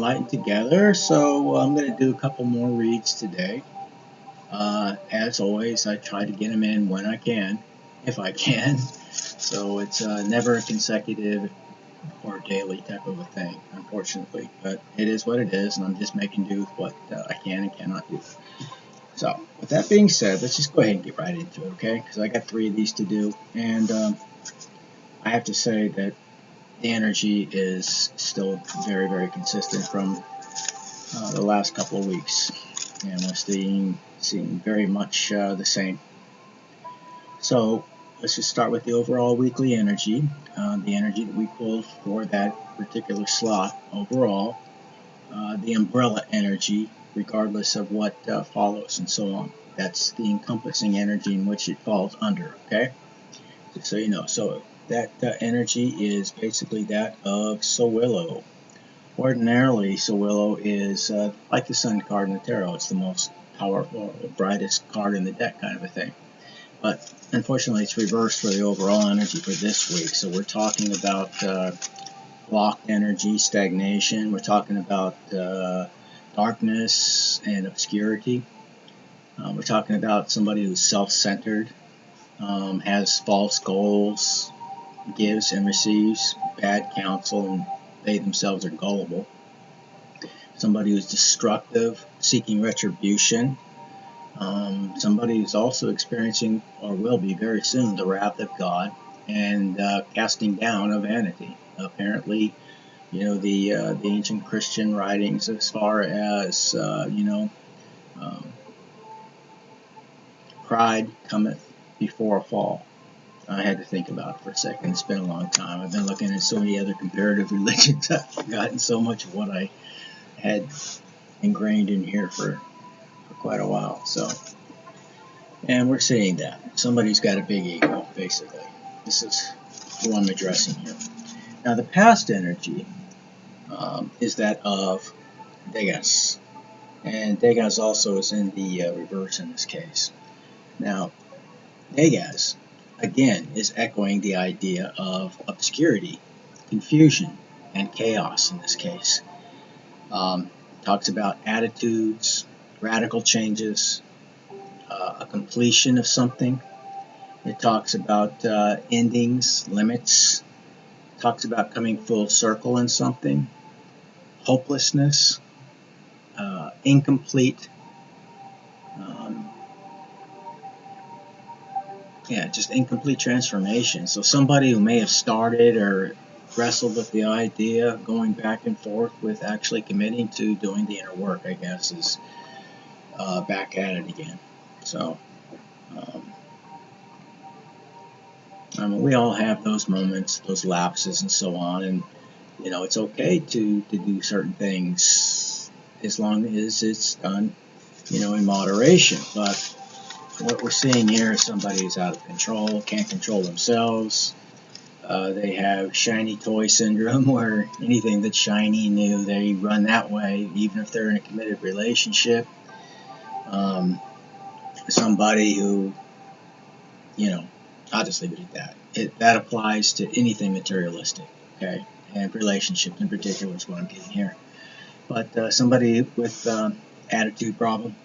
enlightened together. So I'm going to do a couple more reads today. As always, I try to get them in when I can, if I can. So it's never a consecutive or daily type of a thing, unfortunately. But it is what it is, and I'm just making do with what I can and cannot do. So with that being said, let's just go ahead and get right into it, okay? Because I got 3 of these to do, and I have to say that the energy is still very, very consistent from the last couple of weeks, and we're seeing very much the same. So let's just start with the overall weekly energy, the energy that we pulled for that particular slot overall, the umbrella energy, regardless of what follows and so on. That's the encompassing energy in which it falls under, okay? Just so you know. So that energy is basically that of Sowilo. Ordinarily, Sowilo is like the Sun card in the tarot. It's the most powerful, brightest card in the deck kind of a thing. But unfortunately, it's reversed for the overall energy for this week. So we're talking about blocked energy, stagnation. We're talking about darkness and obscurity. We're talking about somebody who's self-centered, has false goals, gives and receives bad counsel, and they themselves are gullible. Somebody who's destructive, seeking retribution. Somebody who's also experiencing, or will be very soon, the wrath of God and casting down of vanity. Apparently, the ancient Christian writings, as far as pride cometh before a fall. I had to think about it for a second. It's been a long time. I've been looking at so many other comparative religions. I've forgotten so much of what I had ingrained in here for quite a while. So, and we're seeing that. Somebody's got a big ego, basically. This is who I'm addressing here. Now, the past energy is that of Degas. And Degas also is in the reverse in this case. Now, Degas, again, is echoing the idea of obscurity, confusion, and chaos in this case. Talks about attitudes, radical changes, a completion of something. It talks about endings, limits. It talks about coming full circle in something, hopelessness, incomplete. Just incomplete transformation. So somebody who may have started or wrestled with the idea, going back and forth with actually committing to doing the inner work, I guess, is back at it again. So we all have those moments, those lapses, and so on. And it's okay to do certain things as long as it's done, in moderation. But what we're seeing here is somebody who's out of control, can't control themselves. They have shiny toy syndrome, where anything that's shiny new, they run that way, even if they're in a committed relationship. Somebody who, I'll just leave it at that. That applies to anything materialistic, okay? And relationships in particular is what I'm getting here. But somebody with attitude problem,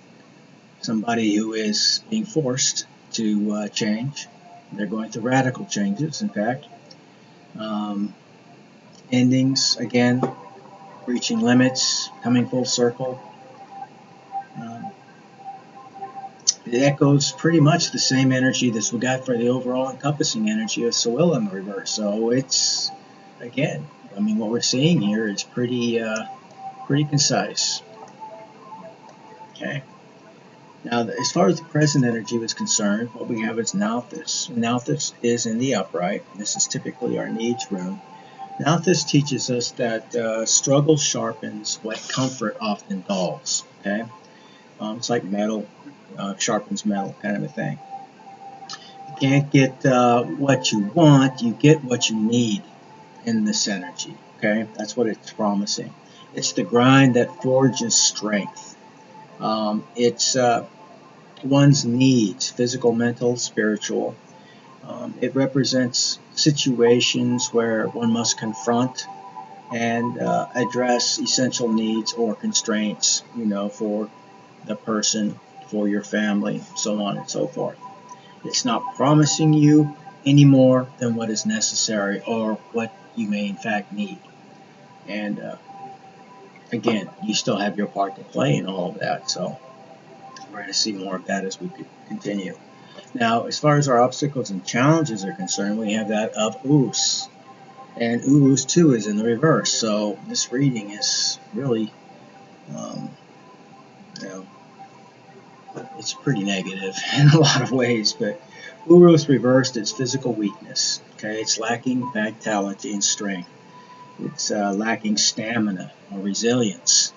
somebody who is being forced to change. They're going through radical changes, in fact. Endings, again, reaching limits, coming full circle. It echoes pretty much the same energy that we got for the overall encompassing energy of Sowilo in the reverse. So it's, again, what we're seeing here is pretty concise. Okay. Now, as far as the present energy was concerned, what we have is Nauthiz. Nauthiz is in the upright. This is typically our needs rune. Nauthiz teaches us that struggle sharpens what comfort often dulls. Okay, it's like metal sharpens metal, kind of a thing. You can't get what you want; you get what you need in this energy. Okay, that's what it's promising. It's the grind that forges strength. It's one's needs, physical, mental, spiritual. It represents situations where one must confront and address essential needs or constraints, for the person, for your family, so on and so forth. It's not promising you any more than what is necessary or what you may in fact need. And again, you still have your part to play in all of that. So we're going to see more of that as we continue. Now, as far as our obstacles and challenges are concerned, we have that of Us. And Us too is in the reverse. So this reading is really, um, you know, it's pretty negative in a lot of ways. But Urus reversed is physical weakness. Okay, it's lacking vitality and strength. It's lacking stamina or resilience.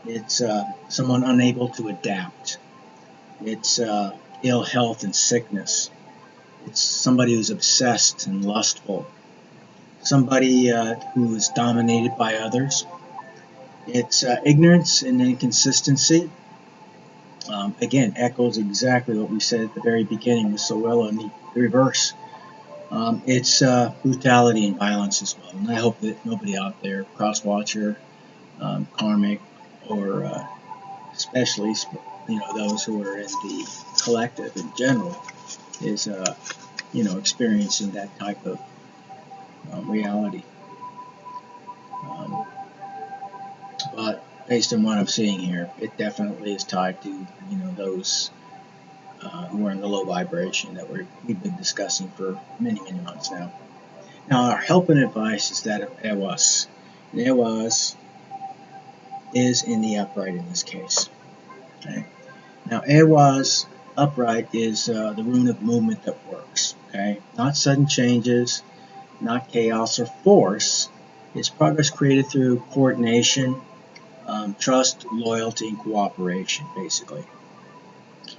It's someone unable to adapt. It's ill health and sickness. It's somebody who's obsessed and lustful. Somebody who is dominated by others. It's ignorance and inconsistency. Again, echoes exactly what we said at the very beginning with Sowelo in the reverse. It's brutality and violence as well. And I hope that nobody out there, cross-watcher, karmic, or especially those who are in the collective in general, is experiencing that type of reality. But based on what I'm seeing here, it definitely is tied to those who are in the low vibration that we've been discussing for many months now. Now our help and advice is that of Ehwaz. And Ehwaz is in the upright in this case. Okay. Now Ehwaz upright is the rune of movement that works. Okay, not sudden changes, not chaos or force. It's progress created through coordination, trust, loyalty, and cooperation, basically.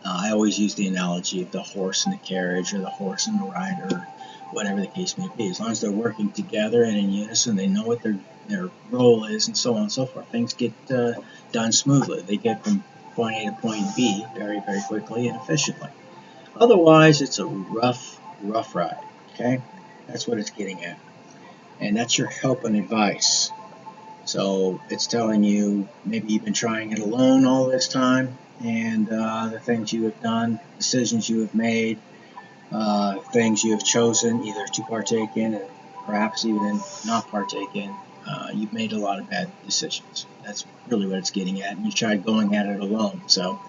I always use the analogy of the horse and the carriage, or the horse and the rider, whatever the case may be. As long as they're working together and in unison, they know what their role is, and so on and so forth. Things get done smoothly. They get from point A to point B very quickly and efficiently. Otherwise, it's a rough ride. Okay, that's what it's getting at, and that's your help and advice. So it's telling you maybe you've been trying it alone all this time, and the things you have done, decisions you have made, things you have chosen either to partake in and perhaps even not partake in, you've made a lot of bad decisions. That's really what it's getting at, and you tried going at it alone. So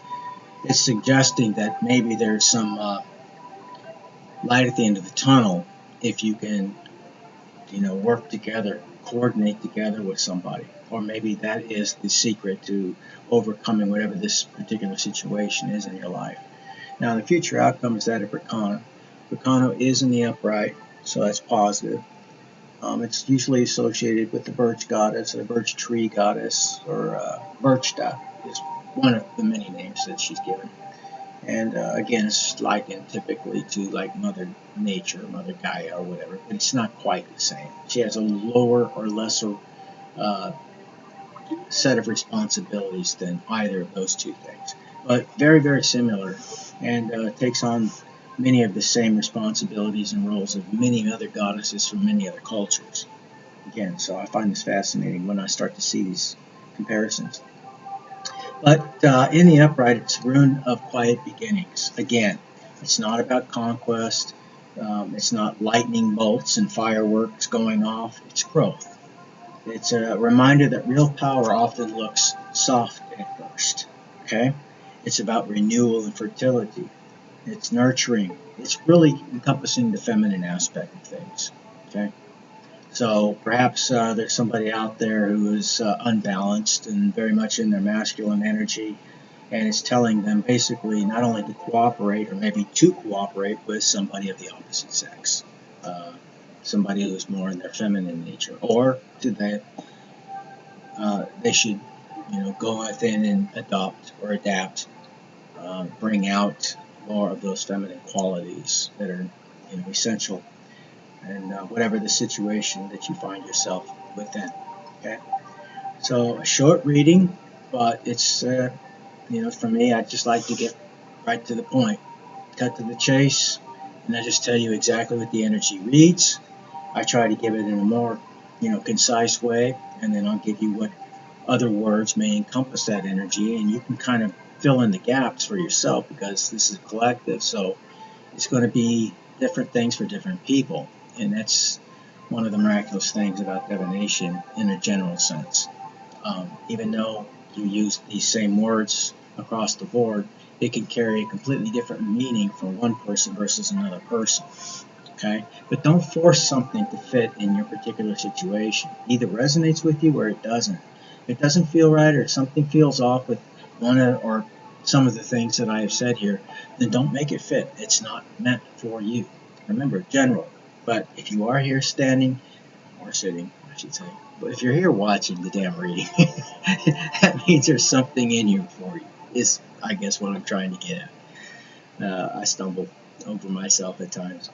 it's suggesting that maybe there's some light at the end of the tunnel if you can work together, coordinate together with somebody. Or maybe that is the secret to overcoming whatever this particular situation is in your life. Now, the future outcome is that of Berkano. Berkano is in the upright, so that's positive. It's usually associated with the birch goddess, or the birch tree goddess, or Birchta is one of the many names that she's given. And again, it's likened typically to like Mother Nature, Mother Gaia, or whatever, but it's not quite the same. She has a lower or lesser set of responsibilities than either of those two things, but very similar, and takes on many of the same responsibilities and roles of many other goddesses from many other cultures. Again, so I find this fascinating when I start to see these comparisons. But in the upright, it's rune of quiet beginnings. Again, it's not about conquest. It's not lightning bolts and fireworks going off. It's growth. It's a reminder that real power often looks soft at first. Okay? It's about renewal and fertility. It's nurturing. It's really encompassing the feminine aspect of things. Okay? So perhaps there's somebody out there who is unbalanced and very much in their masculine energy, and it's telling them basically not only to cooperate, or maybe to cooperate with somebody of the opposite sex, somebody who's more in their feminine nature, or they should go within and adopt or adapt, bring out more of those feminine qualities that are essential, and whatever the situation that you find yourself within. Okay, so a short reading, but it's for me, I just like to get right to the point, cut to the chase, and I just tell you exactly what the energy reads. I try to give it in a more concise way, and then I'll give you what other words may encompass that energy, and you can kind of fill in the gaps for yourself because this is collective, so it's going to be different things for different people, and that's one of the miraculous things about divination in a general sense. Even though you use these same words across the board, it can carry a completely different meaning for one person versus another person. Okay? But don't force something to fit in your particular situation. It either resonates with you or it doesn't. If it doesn't feel right or something feels off with one or some of the things that I have said here, then don't make it fit. It's not meant for you. Remember, general. But if you are here standing, or sitting, I should say, but if you're here watching the damn reading, that means there's something in you for you, is, I guess, what I'm trying to get at. I stumble over myself at times,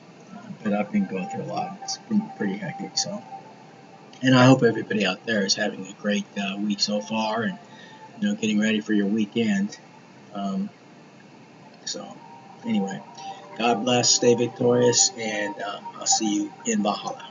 but I've been going through a lot. It's been pretty hectic, so. And I hope everybody out there is having a great week so far, and getting ready for your weekend. Um, so, anyway, God bless, stay victorious, and I'll see you in Valhalla.